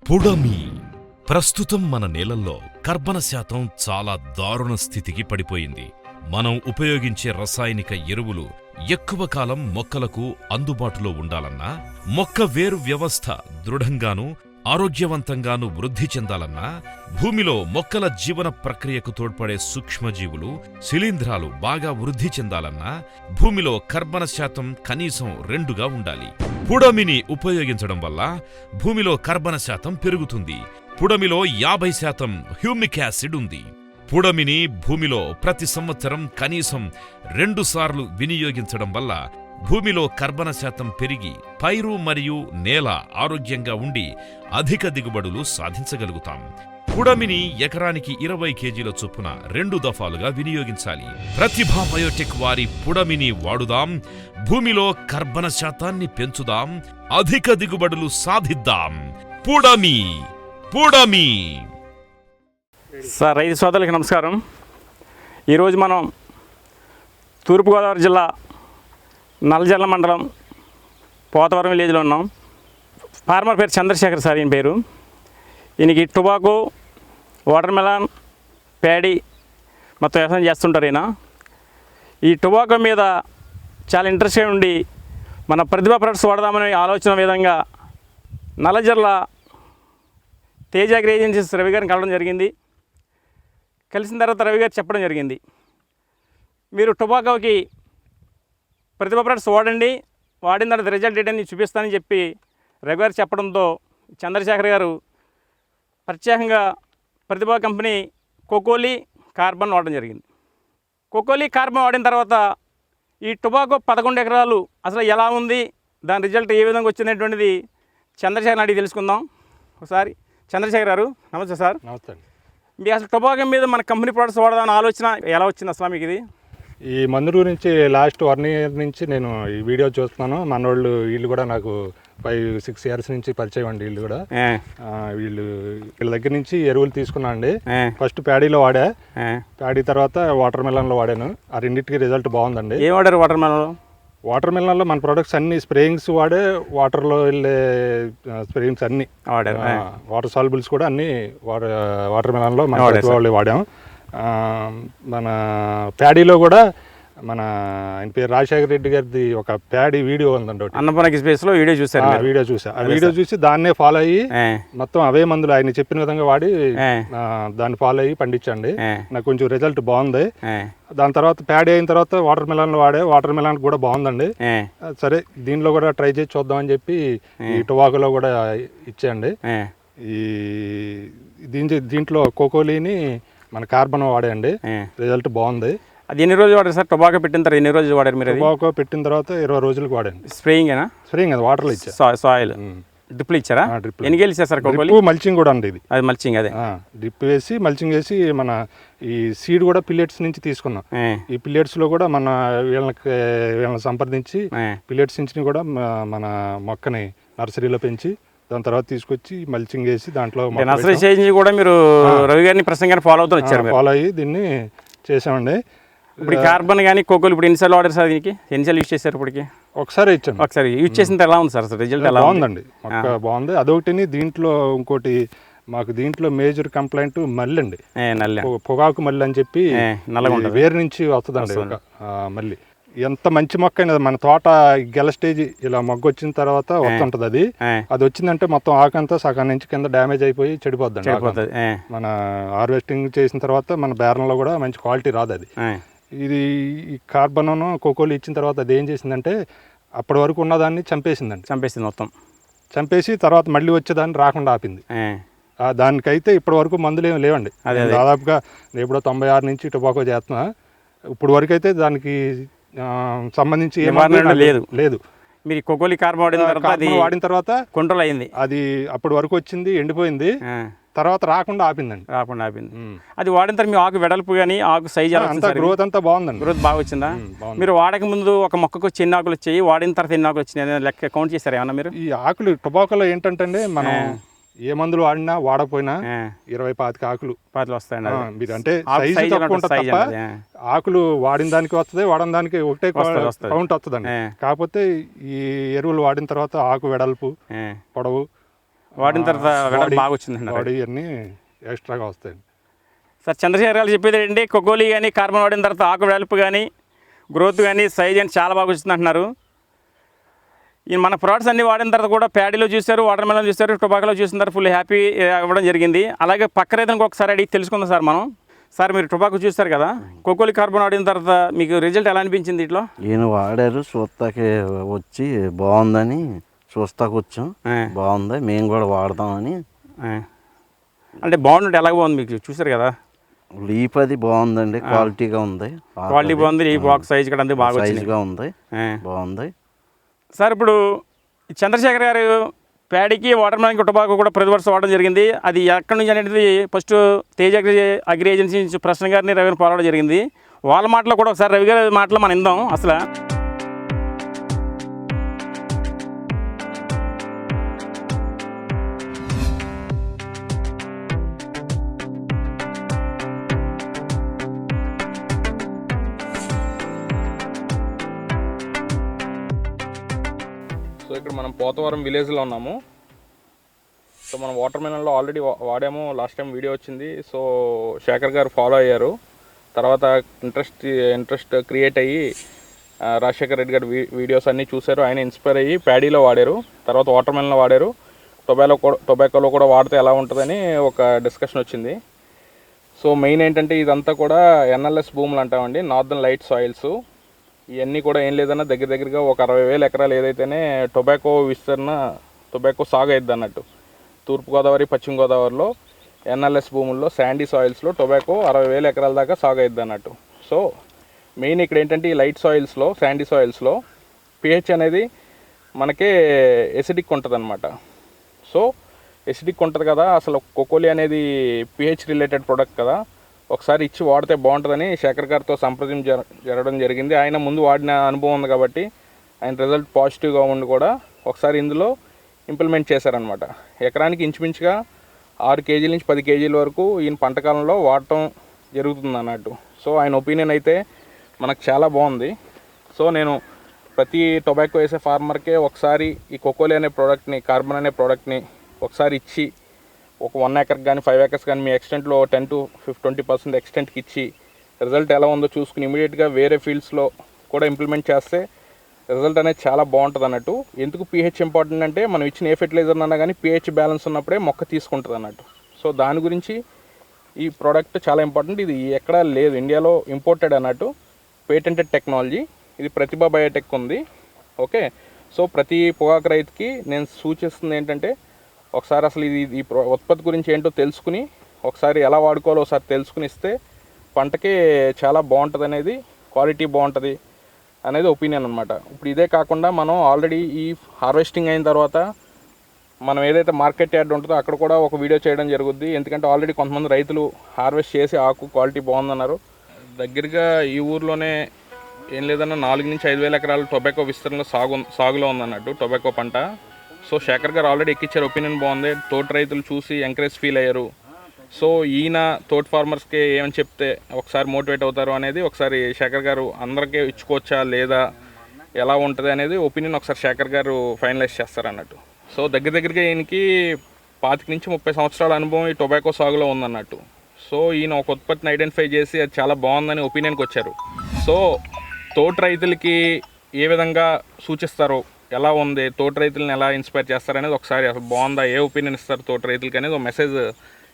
పుడమి ప్రస్తుతం మన నేలల్లో కర్బన శాతం చాలా దారుణ స్థితికి పడిపోయింది. మనం ఉపయోగించే రసాయనిక ఎరువులు ఎక్కువ కాలం మొక్కలకు అందుబాటులో ఉండాలన్నా, మొక్క వేరు వ్యవస్థ దృఢంగానూ ఆరోగ్యవంతంగానూ వృద్ధి చెందాలన్నా, భూమిలో మొక్కల జీవన ప్రక్రియకు తోడ్పడే సూక్ష్మజీవులు, శిలీంధ్రాలు బాగా వృద్ధి చెందాలన్నా భూమిలో కర్బన శాతం కనీసం 2గా ఉండాలి. పుడమిని ఉపయోగించడం వల్ల భూమిలో కర్బన శాతం పెరుగుతుంది. పుడమిలో 50% హ్యూమిక్ యాసిడ్ ఉంది. పుడమిని భూమిలో ప్రతి సంవత్సరం కనీసం 2 సార్లు వినియోగించడం వల్ల భూమిలో కర్బన శాతం పెరిగి పైరు మరియు నేల ఆరోగ్యంగా ఉండి అధిక దిగుబడులు సాధించగలుగుతాం. పుడమిని ఎకరానికి 20 కేజీల చొప్పున 2 దఫాలుగా వినియోగించాలి. ప్రతిభా బయోటెక్ వారి పుడమిని వాడుదాం. భూమిలో కర్బన శాతాన్ని పెంచుదాం. అధిక దిగుబడులు సాధిద్దాం. పుడమి పుడమి. సార్, రైతు సోదరులకి నమస్కారం. ఈరోజు మనం తూర్పుగోదావరి జిల్లా నల్లజర్ల మండలం పోతవరం విలేజ్లో ఉన్నాం. ఫార్మర్ పేరు చంద్రశేఖర్ సార్, ఈయన పేరు. ఈయనకి టొబాకో, వాటర్ మెలాన్, ప్యాడీ మొత్తం వ్యవసాయం చేస్తుంటారు. ఈయన ఈ టొబాకో మీద చాలా ఇంట్రెస్ట్గా ఉండి మన ప్రతిభా ప్రొడక్ట్స్ వాడదామనే ఆలోచన విధంగా నల్లజర్ల తేజ అగ్రి ఏజెన్సీస్ రవి గారిని కలవడం జరిగింది. కలిసిన తర్వాత రవి గారు చెప్పడం జరిగింది, మీరు టొబాకోకి ప్రతిభా ప్రొడక్ట్స్ వాడండి, వాడిన తర్వాత రిజల్ట్ ఏంటని చూపిస్తానని చెప్పి రవి గారు చెప్పడంతో చంద్రశేఖర్ గారు ప్రత్యేకంగా ప్రతిభా కంపెనీ కోకోలి కార్బన్ వాడడం జరిగింది. కోకోలి కార్బన్ వాడిన తర్వాత ఈ టొబాకో 11 ఎకరాలు అసలు ఎలా ఉంది, దాని రిజల్ట్ ఏ విధంగా వచ్చినటువంటిది చంద్రశేఖర్ అడిగి తెలుసుకుందాం. ఒకసారి చంద్రశేఖర్ గారు నమస్తే సార్. నమస్తే అండి. మీ అసలు టొబాకో మీద మన కంపెనీ ప్రొడక్ట్స్ వాడదామని ఆలోచన ఎలా వచ్చింది అసలు మీకు? ఇది ఈ మందు గురించి లాస్ట్ 1 ఇయర్ నుంచి నేను ఈ వీడియో చూస్తున్నాను. మన వాళ్ళు వీళ్ళు కూడా నాకు 5-6 ఇయర్స్ నుంచి పరిచయం అండి. వీళ్ళు కూడా వీళ్ళ దగ్గర నుంచి ఎరువులు తీసుకున్నా అండి. ఫస్ట్ ప్యాడీలో వాడా, ప్యాడీ తర్వాత వాటర్ మెలన్లో వాడాను. ఆ రెండింటికి రిజల్ట్ బాగుందండి. ఏం వాడారు వాటర్ మెలన్లో? వాటర్ మెలన్లో మన ప్రొడక్ట్స్ అన్ని స్ప్రేయింగ్స్ వాడే, వాటర్లో వెళ్ళే స్ప్రేయింగ్స్ అన్ని వాడారు. వాటర్ సాల్బుల్స్ కూడా అన్ని వాటర్ మెలన్లో మన వాళ్ళు వాడాం. మన ప్యాడీలో కూడా మన ఆయన పేరు రాజశేఖర రెడ్డి గారిది ఒక ప్యాడీ వీడియో ఉందండి. అన్నపూర్ణ స్పేస్లో వీడియో చూసాను. వీడియో చూసా. ఆ వీడియో చూసి దాన్నే ఫాలో అయ్యి మొత్తం అవే మందులు ఆయన చెప్పిన విధంగా వాడి దాన్ని ఫాలో అయ్యి పండించండి. నాకు కొంచెం రిజల్ట్ బాగుంది. దాని తర్వాత ప్యాడీ అయిన తర్వాత వాటర్ మెలాన్లో వాడే, వాటర్ మెలాన్ కూడా బాగుందండి. సరే దీనిలో కూడా ట్రై చేసి చూద్దామని చెప్పి ఈ టొబాకోలో కూడా ఇచ్చేయండి. ఈ దీంట్లో కోకోలీని మన కార్బన్ వాడేయండి. రిజల్ట్ బాగుంది. అది ఎన్ని రోజులు వాడారు సార్? టొబాకో పెట్టిన తర్వాత ఎన్ని రోజులు వాడారు మీరు? టొబాకో పెట్టిన తర్వాత 20 రోజులకు వాడండి. స్ప్రేయింగేనా? స్ప్రేయింగ్ అది వాటర్లో ఇచ్చా. సాయిల్ డ్రిప్లు ఇచ్చారా? ఎన్ని గేలు ఇచ్చారు సార్ కోకోలి? మల్చింగ్ కూడా అండి. ఇది అది మల్చింగ్. అదే డ్రిప్ వేసి మల్చింగ్ వేసి మన ఈ సీడ్ కూడా పిల్లెట్స్ నుంచి తీసుకున్నాం. ఈ పిల్లెట్స్లో కూడా మన వీళ్ళని సంప్రదించి పిల్లెట్స్ నుంచి కూడా మన మొక్కని నర్సరీలో పెంచి దాని తర్వాత తీసుకొచ్చి మల్చింగ్ వేసి దాంట్లో నర్సరీ చేంజ్ కూడా మీరు రవి గారిని ప్రసంగాన్ని ఫాలో అవుతూ వచ్చారు. ఫాలో అయ్యి దీన్ని చేసామండి. ఇప్పుడు కార్బన్ కానీ కోకోలి ఇప్పుడు ఎన్నిసార్లు వాడారు సార్? దీనికి ఎన్నిసార్లు యూజ్ చేశారు? ఇప్పటికి ఒకసారి ఇచ్చాను. ఒకసారి యూజ్ చేసిన ఎలా ఉంది సార్ రిజల్ట్? ఎలా బాగుందండి, మొక్క బాగుంది. అదొకటి. దీంట్లో ఇంకోటి మాకు దీంట్లో మేజర్ కంప్లైంట్ మల్లి అండి. పొగాకు మల్లి అని చెప్పి వేరు నుంచి వస్తుందండి మళ్ళీ. ఎంత మంచి మొక్క అయినా మన తోట గెల స్టేజ్ ఇలా మొగ్గ వచ్చిన తర్వాత వస్తుంటది. అది వచ్చిందంటే మొత్తం ఆకంతా సగం నుంచి కింద డ్యామేజ్ అయిపోయి చెడిపోద్దండి. మన హార్వెస్టింగ్ చేసిన తర్వాత మన బేరంలో కూడా మంచి క్వాలిటీ రాదు అది. ఇది ఈ కార్బన్ కోకోలి ఇచ్చిన తర్వాత అది ఏం చేసిందంటే అప్పటి వరకు ఉన్నదాన్ని చంపేసింది మొత్తం. చంపేసి తర్వాత మళ్ళీ వచ్చేదాన్ని రాకుండా ఆపింది. దానికైతే ఇప్పటి వరకు మందులు ఏమి లేవండి. దాదాపుగా నేను ఇప్పుడు 96 నుంచి టొబాకో చేస్తున్నా. ఇప్పుడు వరకు అయితే దానికి సంబంధించి లేదు. మీరు కోకోలి కార్బన్ వాడిన తర్వాత కంట్రోల్ అయింది. అది అప్పటి వరకు వచ్చింది, ఎండిపోయింది, తర్వాత రాకుండా ఆపింది. అది వాడిన తర్వాత మీ ఆకు వెడల్పు కానీ ఆకు సైజ్ అంతా గ్రోత్ అంతా బాగుందండి. గ్రోత్ బాగా వచ్చిందా? మీరు వాడక ముందు ఒక మొక్కకు చిన్న ఆకులు వచ్చాయి, వాడిన తర్వాత ఎన్ని ఆకులు వచ్చినాయి లెక్క కౌంట్ చేశారు ఏమన్నా మీరు? ఈ ఆకులు టొబాకోలో ఏంటంటే మనం ఏ మందులు వాడినా వాడకపోయినా 20-25 ఆకులు వస్తాయండి. మీరు అంటే సైజు తక్కువ ఉంటుంది తప్ప ఆకులు వాడిన దానికి వస్తుంది, వాడిన దానికి ఒకటే కౌంట్ వస్తుందండి. కాకపోతే ఈ ఎరువులు వాడిన తర్వాత ఆకు వెడల్పు, పొడవు వాడిన తర్వాత వెడల్పు బాగా వచ్చిందండి. బాడీ అన్నీ ఎక్స్ట్రాగా వస్తాయండి. సార్ చంద్రశేఖర్ గారు చెప్పేది ఏంటి, కొకోలి కానీ కార్బన్ వాడిన తర్వాత ఆకు వెడల్పు కానీ గ్రోత్ కానీ సైజ్ అని చాలా బాగా వచ్చింది అంటున్నారు. ఈ మన ప్రోడక్ట్స్ అన్ని వాడిన తర్వాత కూడా ప్యాడీలో చూశారు, వాటర్ మెలన్ చూశారు, టొబాకోలో చూసిన తర్వాత ఫుల్ హ్యాపీ అవ్వడం జరిగింది. అలాగే పక్క రైతులకు ఒకసారి అడిగి తెలుసుకుందాం సార్ మనం. సార్ మీరు టొబాకో చూస్తారు కదా, కొకోలి కార్బన్ వాడిన తర్వాత మీకు రిజల్ట్ ఎలా అనిపించింది? ఇట్లా ఈయన వాడారు, చూస్తాకి వచ్చి బాగుందని చూస్తాకు వచ్చాం, బాగుంది మేము కూడా వాడదామని. అంటే బాగుందంటే ఎలాగ బాగుంది మీకు చూసారు కదా? లీప్ అది బాగుందండి, క్వాలిటీగా ఉంది, క్వాలిటీ బాగుంది, లీప్ బాక్స్ సైజ్ కూడా అంతే బాగా సైజ్గా ఉంది, బాగుంది. సార్ ఇప్పుడు చంద్రశేఖర్ గారు ప్యాడీకి వాటర్ మెలన్కి టొబాకో కూడా ప్రతి వర్షం వాడడం జరిగింది. అది ఎక్కడి నుంచి అనేది ఫస్ట్ తేజ్ అగ్రి ఏజెన్సీ నుంచి ప్రశ్న గారిని రవిని పోరాడడం జరిగింది. వాళ్ళ మాటలో కూడా ఒకసారి రవి గారి మాటలో మనం విందాం. అసలు సో ఇక్కడ మనం పోతవరం విలేజ్లో ఉన్నాము. సో మనం వాటర్ మెలన్లో ఆల్రెడీ వాడాము, లాస్ట్ టైం వీడియో వచ్చింది. సో శేఖర్ గారు ఫాలో అయ్యారు, తర్వాత ఇంట్రెస్ట్ క్రియేట్ అయ్యి రాజశేఖర్ రెడ్డి గారు వీడియోస్ అన్నీ చూశారు, ఆయన ఇన్స్పైర్ అయ్యి ప్యాడీలో వాడారు, తర్వాత వాటర్ మెలన్లో వాడారు, టొబాకోలో కూడా వాడితే ఎలా ఉంటుందని ఒక డిస్కషన్ వచ్చింది. సో మెయిన్ ఏంటంటే ఇదంతా కూడా NLS భూములు అంటామండి, నార్దర్న్ లైట్ సాయిల్స్. ఇవన్నీ కూడా ఏం లేదన్నా దగ్గరగా ఒక 60,000 ఎకరాలు ఏదైతేనే టొబాకో సాగు అయింది అన్నట్టు. తూర్పుగోదావరి పశ్చిమ గోదావరిలో NLS భూముల్లో శాండీ సాయిల్స్లో టొబాకో 60,000 ఎకరాల దాకా సాగు అయింది అన్నట్టు. సో మెయిన్ ఇక్కడ ఏంటంటే ఈ లైట్ సాయిల్స్లో, శాండీ సాయిల్స్లో pH అనేది మనకే ఎసిడిక్ ఉంటుంది అనమాట. సో ఎసిడిక్ ఉంటుంది కదా, అసలు కొకోలి అనేది pH రిలేటెడ్ ప్రోడక్ట్ కదా, ఒకసారి ఇచ్చి వాడితే బాగుంటుందని శేఖర్ గారితో జరగడం జరిగింది. ఆయన ముందు వాడిన అనుభవం ఉంది కాబట్టి ఆయన రిజల్ట్ పాజిటివ్గా ఉండి కూడా ఒకసారి ఇందులో ఇంప్లిమెంట్ చేశారనమాట. ఎకరానికి ఇంచుమించుగా 6 కేజీల నుంచి 10 కేజీల వరకు ఈయన పంటకాలంలో వాడటం జరుగుతుంది అన్నట్టు. సో ఆయన ఒపీనియన్ అయితే మనకు చాలా బాగుంది. సో నేను ప్రతి టొబాకో వేసే ఫార్మర్కే ఒకసారి ఈ కొకోలి అనే ప్రోడక్ట్ని, కార్బన్ అనే ప్రోడక్ట్ని ఒకసారి ఇచ్చి ఒక 1 ఎకర్కి కానీ 5 ఎకర్స్ కానీ మీ ఎక్స్టెంట్లో 10 to 20% ఎక్స్టెంట్కి ఇచ్చి రిజల్ట్ ఎలా ఉందో చూసుకుని ఇమీడియట్గా వేరే ఫీల్డ్స్లో కూడా ఇంప్లిమెంట్ చేస్తే రిజల్ట్ అనేది చాలా బాగుంటుంది అన్నట్టు. ఎందుకు pH ఇంపార్టెంట్ అంటే మనం ఇచ్చిన ఏ ఫెర్టిలైజర్ అన్నా కానీ pH బ్యాలెన్స్ ఉన్నప్పుడే మొక్క తీసుకుంటుంది అన్నట్టు. సో దాని గురించి ఈ ప్రోడక్ట్ చాలా ఇంపార్టెంట్. ఇది ఎక్కడా లేదు, ఇండియాలో ఇంపోర్టెడ్ అన్నట్టు, పేటెంటెడ్ టెక్నాలజీ. ఇది ప్రతిభా బయోటెక్ ఉంది. ఓకే, సో ప్రతి పొగాకు రైతుకి నేను సూచిస్తుంది ఏంటంటే ఒకసారి అసలు ఈ ఉత్పత్తి గురించి ఏంటో తెలుసుకుని ఒకసారి ఎలా వాడుకోవాలో ఒకసారి తెలుసుకుని ఇస్తే పంటకి చాలా బాగుంటుంది అనేది, క్వాలిటీ బాగుంటుంది అనేది ఒపీనియన్ అనమాట. ఇప్పుడు ఇదే కాకుండా మనం ఆల్రెడీ ఈ హార్వెస్టింగ్ అయిన తర్వాత మనం ఏదైతే మార్కెట్ యార్డ్ ఉంటుందో అక్కడ కూడా ఒక వీడియో చేయడం జరుగుద్ది. ఎందుకంటే ఆల్రెడీ కొంతమంది రైతులు హార్వెస్ట్ చేసి ఆకు క్వాలిటీ బాగుందన్నారు. దగ్గరగా ఈ ఊర్లోనే ఏం లేదన్నా 4 నుంచి 5 వేల ఎకరాలు టొబాకో విస్తరణలో సాగులో ఉందన్నట్టు టొబాకో పంట. సో శేఖర్ గారు ఆల్రెడీ ఎక్కిచ్చారు, ఒపీనియన్ బాగుంది, తోట రైతులు చూసి ఎంకరేజ్ ఫీల్ అయ్యారు. సో ఈయన తోట ఫార్మర్స్కి ఏమని చెప్తే ఒకసారి మోటివేట్ అవుతారు అనేది ఒకసారి శేఖర్ గారు అందరికీ ఇచ్చుకోవచ్చా లేదా ఎలా ఉంటుంది అనేది ఒపీనియన్ ఒకసారి శేఖర్ గారు ఫైనలైజ్ చేస్తారు అన్నట్టు. సో దగ్గరగా ఈయనకి 25 నుంచి 30 సంవత్సరాల అనుభవం ఈ టొబాకో సాగులో ఉందన్నట్టు. సో ఈయన ఒక ఉత్పత్తిని ఐడెంటిఫై చేసి అది చాలా బాగుందని ఒపీనియన్కి వచ్చారు. సో తోట రైతులకి ఏ విధంగా సూచిస్తారు, ఎలా ఉంది, తోట రైతులను ఎలా ఇన్స్పైర్ చేస్తారు అనేది ఒకసారి అసలు బాగుందా, ఏ ఒపీనియన్ ఇస్తారు తోట రైతులకి అనేది ఒక మెసేజ్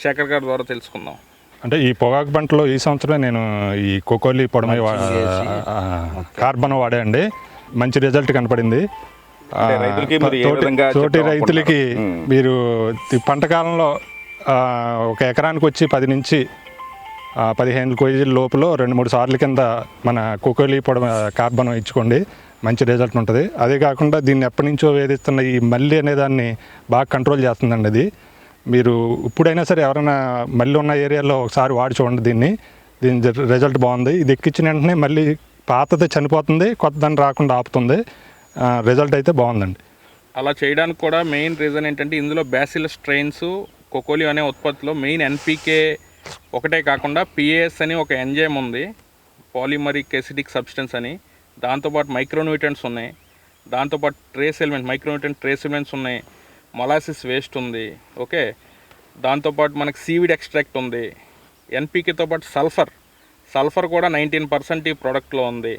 శేఖర్ గారి ద్వారా తెలుసుకుందాం. అంటే ఈ పొగాకు పంటలో ఈ సంవత్సరమే నేను ఈ కొకోలి పొడమై కార్బన్ వాడాండి, మంచి రిజల్ట్ కనపడింది. తోటి రైతులకి మీరు ఈ పంట కాలంలో ఒక ఎకరానికి వచ్చి 10 నుంచి 15 కేజీల లోపల 2-3 సార్లు కింద మన కొకోలి కార్బన్ ఇచ్చుకోండి, మంచి రిజల్ట్ ఉంటుంది. అదే కాకుండా దీన్ని ఎప్పటి నుంచో వేధిస్తున్న ఈ మల్లి అనే దాన్ని బాగా కంట్రోల్ చేస్తుందండి. అది మీరు ఇప్పుడైనా సరే ఎవరైనా మళ్ళీ ఉన్న ఏరియాలో ఒకసారి వాడి చూడండి దీని రిజల్ట్ బాగుంది. ఇది ఎక్కించిన వెంటనే మళ్ళీ పాతది చనిపోతుంది, కొత్త దాన్ని రాకుండా ఆపుతుంది. రిజల్ట్ అయితే బాగుందండి. అలా చేయడానికి కూడా మెయిన్ రీజన్ ఏంటంటే ఇందులో బ్యాసిలస్ స్ట్రెయిన్స్ కొకోలి అనే ఉత్పత్తిలో మెయిన్ NPK ఒకటే కాకుండా PAS అని ఒక ఎంజైమ్ ఉంది, పాలిమరిక్ ఎసిడిక్ సబ్స్టెన్స్ అని, దాంతోపాటు మైక్రోన్యూట్రియంట్స్ ఉన్నాయి, దాంతోపాటు మైక్రోన్యూట్రియంట్ ట్రేస్ ఎలిమెంట్స్ ఉన్నాయి, మొలాసిస్ వేస్ట్ ఉంది, ఓకే, దాంతోపాటు మనకి సీవిడ్ ఎక్స్ట్రాక్ట్ ఉంది, ఎన్పికేతో పాటు సల్ఫర్ కూడా 19% ఈ ప్రోడక్ట్లో ఉంది.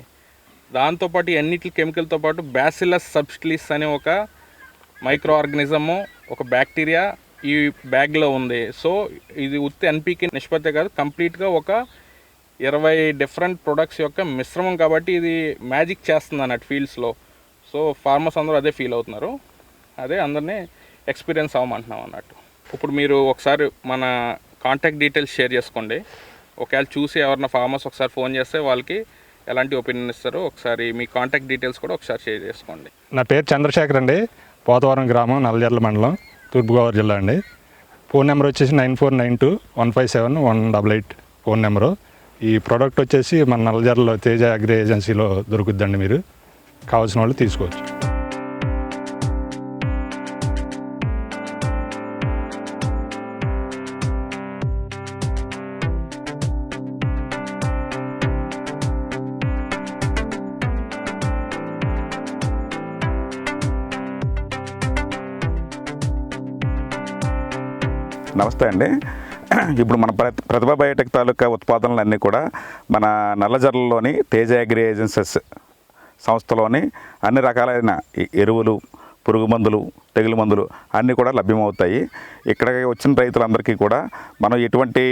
దాంతోపాటు అన్నిటి కెమికల్తో పాటు బ్యాసిల్లస్ సబ్స్టిలిస్ అనే ఒక మైక్రో ఆర్గానిజము, ఒక బ్యాక్టీరియా ఈ బ్యాగ్లో ఉంది. సో ఇది ఉత్తి ఎన్పికే నిష్పత్తి కాదు, కంప్లీట్గా ఒక 20 డిఫరెంట్ ప్రొడక్ట్స్ యొక్క మిశ్రమం కాబట్టి ఇది మ్యాజిక్ చేస్తుంది అన్నట్టు ఫీల్డ్స్లో. సో ఫార్మర్స్ అందరూ అదే ఫీల్ అవుతున్నారు, అదే అందరినీ ఎక్స్పీరియన్స్ అవ్వమంటున్నాం అన్నట్టు. ఇప్పుడు మీరు ఒకసారి మన కాంటాక్ట్ డీటెయిల్స్ షేర్ చేసుకోండి. ఒకవేళ చూసి ఎవరైనా ఫార్మర్స్ ఒకసారి ఫోన్ చేస్తే వాళ్ళకి ఎలాంటి ఒపీనియన్ ఇస్తారో ఒకసారి మీ కాంటాక్ట్ డీటెయిల్స్ కూడా ఒకసారి షేర్ చేసుకోండి. నా పేరు చంద్రశేఖర్ అండి, పోతవరం గ్రామం, నల్లజర్ల మండలం, తూర్పుగోదావరి జిల్లా అండి. ఫోన్ నెంబర్ వచ్చేసి 9492157188 ఫోన్ నెంబరు. ఈ ప్రోడక్ట్ వచ్చేసి మన నల్లజర్లలో తేజ అగ్రి ఏజెన్సీలో దొరుకుద్దండి. మీరు కావాల్సిన వాళ్ళు తీసుకోవచ్చు. నమస్తే అండి. ఇప్పుడు మన ప్రతిభ బయోటెక్ తాలూకా ఉత్పాదనలన్నీ కూడా మన నల్లజర్లలోని తేజ అగ్రి ఏజెన్సీస్ సంస్థలోని అన్ని రకాలైన ఎరువులు, పురుగు మందులు, తెగులు మందులు అన్నీ కూడా లభ్యమవుతాయి. ఇక్కడ వచ్చిన రైతులందరికీ కూడా మనం ఎటువంటి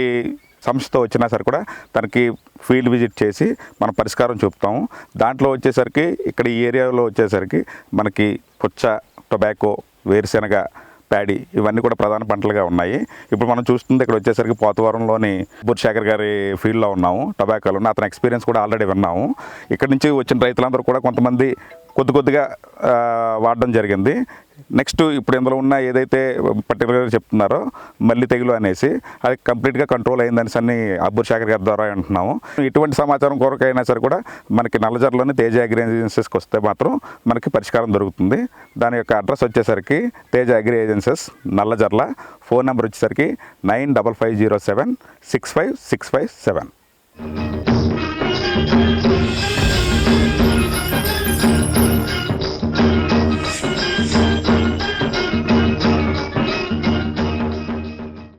సమస్యతో వచ్చినా సరే కూడా తనకి ఫీల్డ్ విజిట్ చేసి మనం పరిష్కారం చూపుతాము. దాంట్లో వచ్చేసరికి ఇక్కడ ఈ ఏరియాలో వచ్చేసరికి మనకి పుచ్చ, టొబాకో, వేరుశెనగ, ప్యాడీ ఇవన్నీ కూడా ప్రధాన పంటలుగా ఉన్నాయి. ఇప్పుడు మనం చూస్తుంది ఇక్కడ వచ్చేసరికి పోతవరంలోని శేఖర్ గారి ఫీల్డ్లో ఉన్నాము, టొబాకోలో. అతని ఎక్స్పీరియన్స్ కూడా ఆల్రెడీ విన్నాము. ఇక్కడ నుంచి వచ్చిన రైతులందరూ కూడా కొంతమంది కొద్దిగా వాడడం జరిగింది. నెక్స్ట్ ఇప్పుడు ఇందులో ఉన్న ఏదైతే పర్టికులర్గా చెప్తున్నారో మల్లి తెగులు అనేసి, అది కంప్లీట్గా కంట్రోల్ అయిందనేసి అన్ని అబ్బూర్ శేఖర్ గారి ద్వారా అంటున్నాము. ఇటువంటి సమాచారం కొరకైనా సరే కూడా మనకి నల్లజర్లోని తేజ అగ్రి ఏజెన్సీస్కి వస్తే మాత్రం మనకి పరిష్కారం దొరుకుతుంది. దాని యొక్క అడ్రస్ వచ్చేసరికి Teja agri agencies Nallajerla. Phone number వచ్చేసరికి 9550765657.